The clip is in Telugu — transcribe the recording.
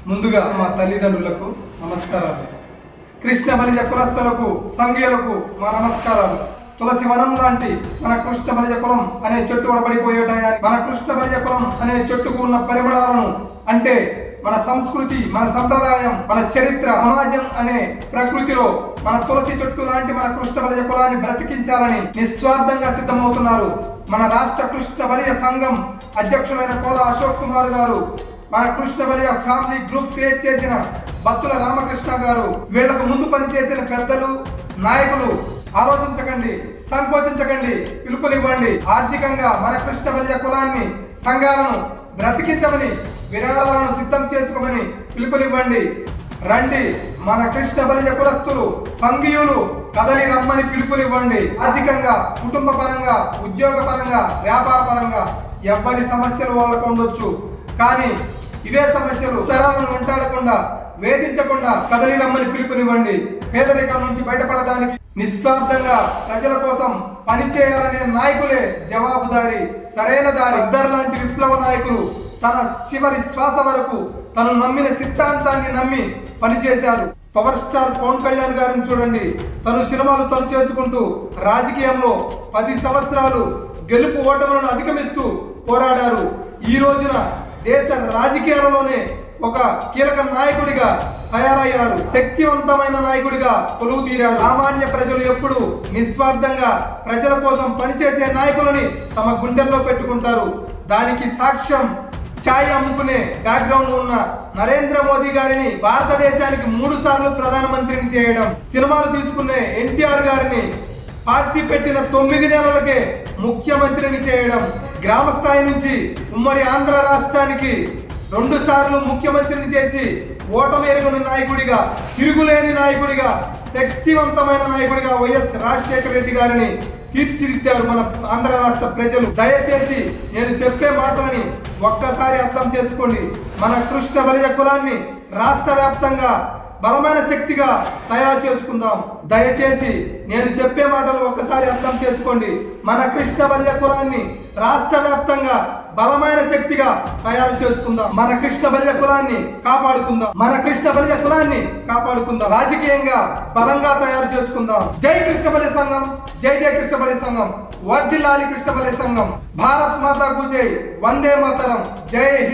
ముందుగా మా తల్లిదండ్రులకు నమస్కారాలు. కృష్ణ బలిజ కులస్తులకు సంఘీయులకు మా నమస్కారాలు. తులసి వనం లాంటి మన కృష్ణ బలిజ కులం అనే చెట్టు వడబడిపోయేటాయా? మన కృష్ణ బలిజ కులం అనే చెట్టుకు ఉన్న పరిమళాలను అంటే మన సంస్కృతి, మన సంప్రదాయం, మన చరిత్ర, సమాజం అనే ప్రకృతిలో మన తులసి చెట్టు లాంటి మన కృష్ణ బలిజ కులాన్ని బ్రతికించాలని నిస్వార్థంగా సిద్ధమవుతున్నారు. మన రాష్ట్ర కృష్ణ బలిజ సంఘం అధ్యక్షులైన కోల అశోక్ కుమార్ గారు, మన Krishna Balija family group create చేసిన బత్తుల రామకృష్ణ గారు, వీళ్లకు ముందు పనిచేసిన పెద్దలు, నాయకులు ఆలోచించకండి, సంకోచించకండి, పిలుపునివ్వండి. ఆర్థికంగా మన కృష్ణ బలిజ కులాన్ని, సంఘాలను బ్రతికించమని, విరాళాలను సిద్ధం చేసుకోమని పిలుపునివ్వండి. రండి, మన కృష్ణ బలిజ కులస్తులు, సంఘీయులు కదలి రమ్మని పిలుపునివ్వండి. ఆర్థికంగా, కుటుంబ పరంగా, ఉద్యోగ పరంగా, వ్యాపార పరంగా ఎవ్వరి సమస్యలు వాళ్ళకు ఉండొచ్చు. కానీ ఇవే సమస్యలు తరాలను వెంటాడకుండా, వేధించకుండా కదలి రమ్మని పిలుపునివ్వండి. పేదరికం నుంచి బయటపడడానికి నిస్వార్థంగా ప్రజల కోసం పనిచేయాలనే నాయకులే జవాబుదారి, సరైన దారి. ఇద్దరు లాంటి విప్లవ నాయకులు తన చివరి శ్వాస వరకు తను నమ్మిన సిద్ధాంతాన్ని నమ్మి పనిచేశారు. పవర్ స్టార్ పవన్ కళ్యాణ్ గారిని చూడండి. తను సినిమాలు తను చేసుకుంటూ రాజకీయంలో 10 సంవత్సరాలు గెలుపు ఓటములను అధిగమిస్తూ పోరాడారు. ఈ రోజున దేశ రాజకీయాలలోనే ఒక కీలక నాయకుడిగా తయారయ్యారు. శక్తివంతమైన నాయకుడిగా కొలువు తీరారు. సామాన్య ప్రజలు ఎప్పుడు నిస్వార్థంగా ప్రజల కోసం పనిచేసే నాయకులని తమ గుండెల్లో పెట్టుకుంటారు. దానికి సాక్ష్యం ఛాయ్ అమ్ముకునే బ్యాక్గ్రౌండ్ ఉన్న నరేంద్ర మోదీ గారిని భారతదేశానికి 3 సార్లు ప్రధానమంత్రిని చేయడం, సినిమాలు తీసుకునే ఎన్టీఆర్ గారిని పార్టీ పెట్టిన 9 నెలలకే ముఖ్యమంత్రిని చేయడం, గ్రామ స్థాయి నుంచి ఉమ్మడి ఆంధ్ర రాష్ట్రానికి 2 సార్లు ముఖ్యమంత్రిని చేసి ఓటమెరుగని నాయకుడిగా, తిరుగులేని నాయకుడిగా, శక్తివంతమైన నాయకుడిగా వైఎస్ రాజశేఖర రెడ్డి గారిని తీర్చిదిద్దారు మన ఆంధ్ర రాష్ట్ర ప్రజలు. దయచేసి నేను చెప్పే మాటలని ఒక్కసారి అర్థం చేసుకోండి. మన కృష్ణ బలిజ కులాన్ని రాష్ట్ర వ్యాప్తంగా బలమైన శక్తిగా తయారు చేసుకుందాం. దయచేసి నేను చెప్పే మాటలు ఒక్కసారి అర్థం చేసుకోండి. మన కృష్ణ బలిజ కులాన్ని రాష్ట్ర వ్యాప్తంగా బలమైన శక్తిగా తయారు చేసుకుందాం. మన కృష్ణ బలిజ కులాన్ని కాపాడుకుందాం. మన కృష్ణ బలిజ కులాన్ని కాపాడుకుందాం. రాజకీయంగా బలంగా తయారు చేసుకుందాం. జై కృష్ణ బలిజ సంఘం, జై జై కృష్ణ బలిజ సంఘం, వర్ధిల్లాలి కృష్ణ బలిజ సంఘం. భారత్ మాతాకు జై, వందే మాతరం, జై హింద్.